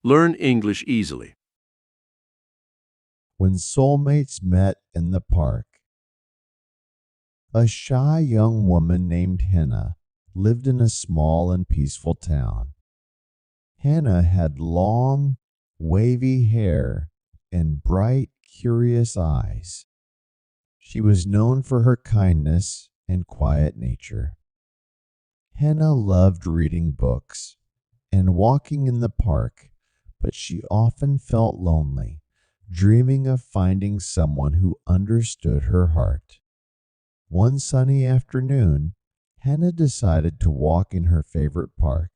Learn English easily. When soulmates met in the park. A shy young woman named Henna lived in a small and peaceful town. Henna had long, wavy hair and bright, curious eyes. She was known for her kindness and quiet nature. Henna loved reading books and walking in the park, but she often felt lonely, dreaming of finding someone who understood her heart. One sunny afternoon, Henna decided to walk in her favorite park.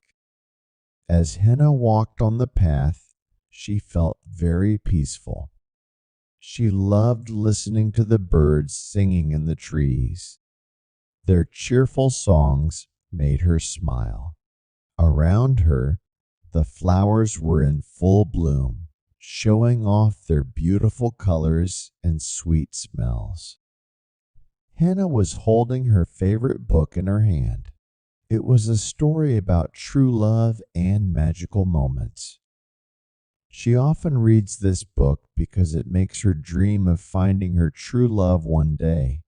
As Henna walked on the path, she felt very peaceful. She loved listening to the birds singing in the trees. Their cheerful songs made her smile. Around her, the flowers were in full bloom, showing off their beautiful colors and sweet smells. Henna was holding her favorite book in her hand. It was a story about true love and magical moments. She often reads this book because it makes her dream of finding her true love one day.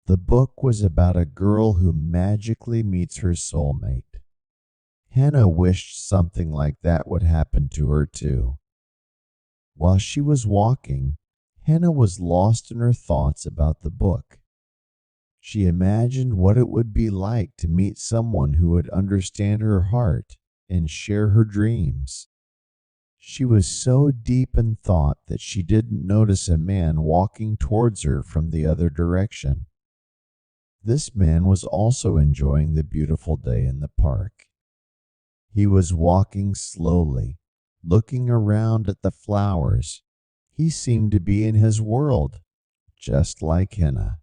The book was about a girl who magically meets her soulmate. Henna wished something like that would happen to her too. While she was walking, Henna was lost in her thoughts about the book. She imagined what it would be like to meet someone who would understand her heart and share her dreams. She was so deep in thought that she didn't notice a man walking towards her from the other direction. This man was also enjoying the beautiful day in the park. He was walking slowly, looking around at the flowers. He seemed to be in his world, just like Henna.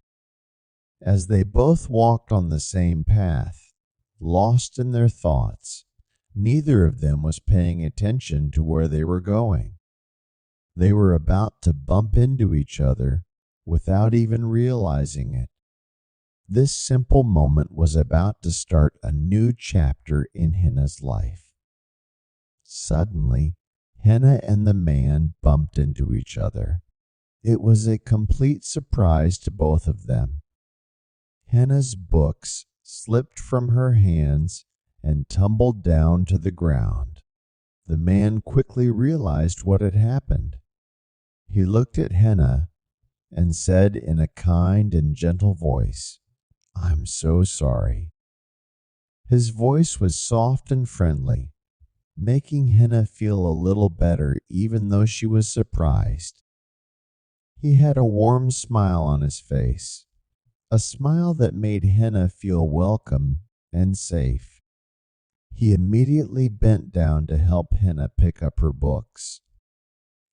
As they both walked on the same path, lost in their thoughts, neither of them was paying attention to where they were going. They were about to bump into each other without even realizing it. This simple moment was about to start a new chapter in Henna's life. Suddenly, Henna and the man bumped into each other. It was a complete surprise to both of them. Henna's books slipped from her hands and tumbled down to the ground. The man quickly realized what had happened. He looked at Henna and said in a kind and gentle voice, "I'm so sorry." His voice was soft and friendly, making Henna feel a little better even though she was surprised. He had a warm smile on his face, a smile that made Henna feel welcome and safe. He immediately bent down to help Henna pick up her books.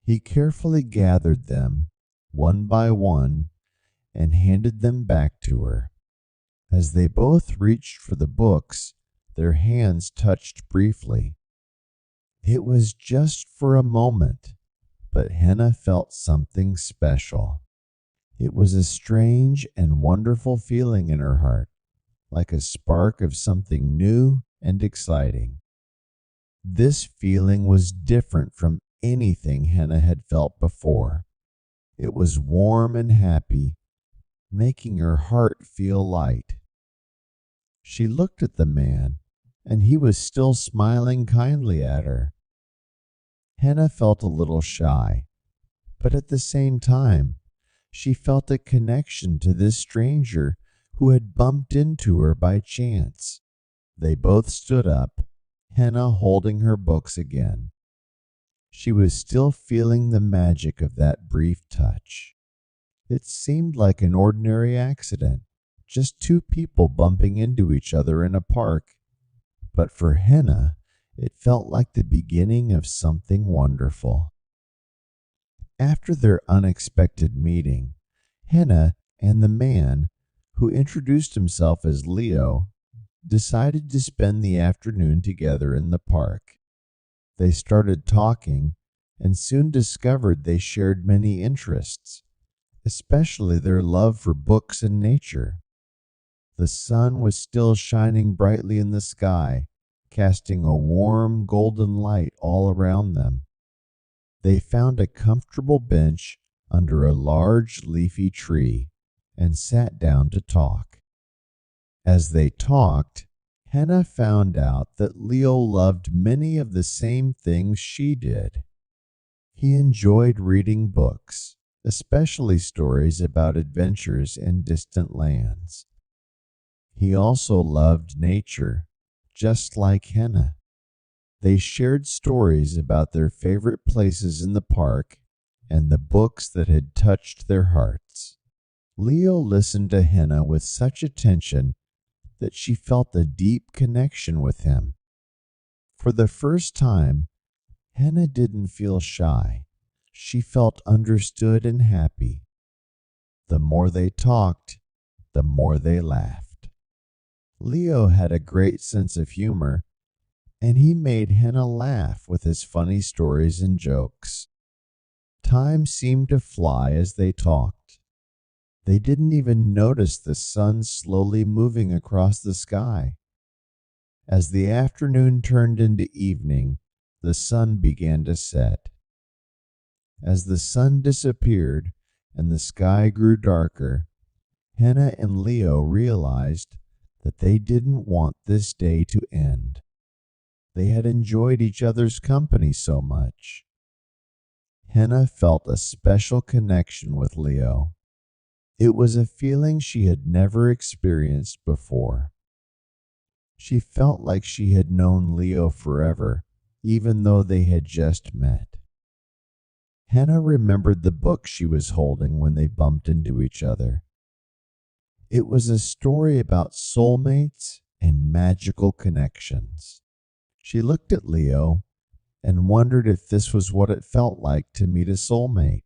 He carefully gathered them, one by one, and handed them back to her. As they both reached for the books, their hands touched briefly. It was just for a moment, but Henna felt something special. It was a strange and wonderful feeling in her heart, like a spark of something new and exciting. This feeling was different from anything Henna had felt before. It was warm and happy, making her heart feel light. She looked at the man, and he was still smiling kindly at her. Henna felt a little shy, but at the same time, she felt a connection to this stranger who had bumped into her by chance. They both stood up, Henna holding her books again. She was still feeling the magic of that brief touch. It seemed like an ordinary accident, just two people bumping into each other in a park. But for Henna, it felt like the beginning of something wonderful. After their unexpected meeting, Henna and the man, who introduced himself as Leo, decided to spend the afternoon together in the park. They started talking and soon discovered they shared many interests, especially their love for books and nature. The sun was still shining brightly in the sky, casting a warm golden light all around them. They found a comfortable bench under a large leafy tree and sat down to talk. As they talked, Henna found out that Leo loved many of the same things she did. He enjoyed reading books, especially stories about adventures in distant lands. He also loved nature, just like Henna. They shared stories about their favorite places in the park and the books that had touched their hearts. Leo listened to Henna with such attention that she felt a deep connection with him. For the first time, Henna didn't feel shy. She felt understood and happy. The more they talked, the more they laughed. Leo had a great sense of humor, and he made Henna laugh with his funny stories and jokes. Time seemed to fly as they talked. They didn't even notice the sun slowly moving across the sky. As the afternoon turned into evening, the sun began to set. As the sun disappeared and the sky grew darker, Henna and Leo realized that they didn't want this day to end. They had enjoyed each other's company so much. Henna felt a special connection with Leo. It was a feeling she had never experienced before. She felt like she had known Leo forever, even though they had just met. Henna remembered the book she was holding when they bumped into each other. It was a story about soulmates and magical connections. She looked at Leo and wondered if this was what it felt like to meet a soulmate.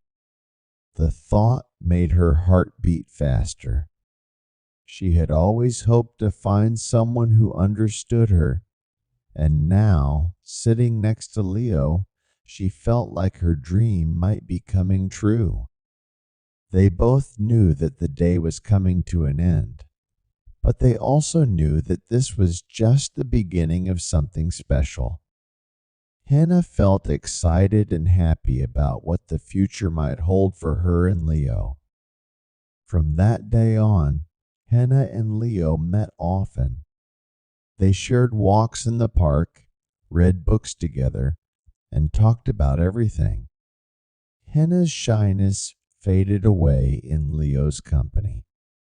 The thought made her heart beat faster. She had always hoped to find someone who understood her, and now, sitting next to Leo, she felt like her dream might be coming true. They both knew that the day was coming to an end, but they also knew that this was just the beginning of something special. Henna felt excited and happy about what the future might hold for her and Leo. From that day on, Henna and Leo met often. They shared walks in the park, read books together, and talked about everything. Henna's shyness faded away in Leo's company.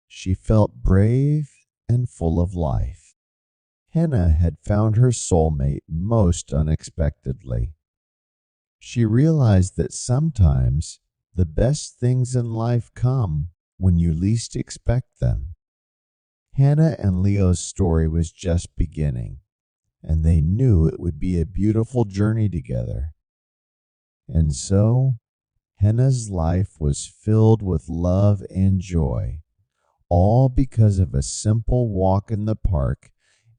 She felt brave and full of life. Henna had found her soulmate most unexpectedly. She realized that sometimes the best things in life come when you least expect them. Henna and Leo's story was just beginning, and they knew it would be a beautiful journey together. And so, Henna's life was filled with love and joy, all because of a simple walk in the park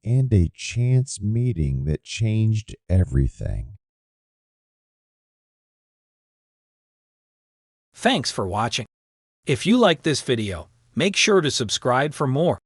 and a chance meeting that changed everything. Thanks for watching. If you like this video, make sure to subscribe for more.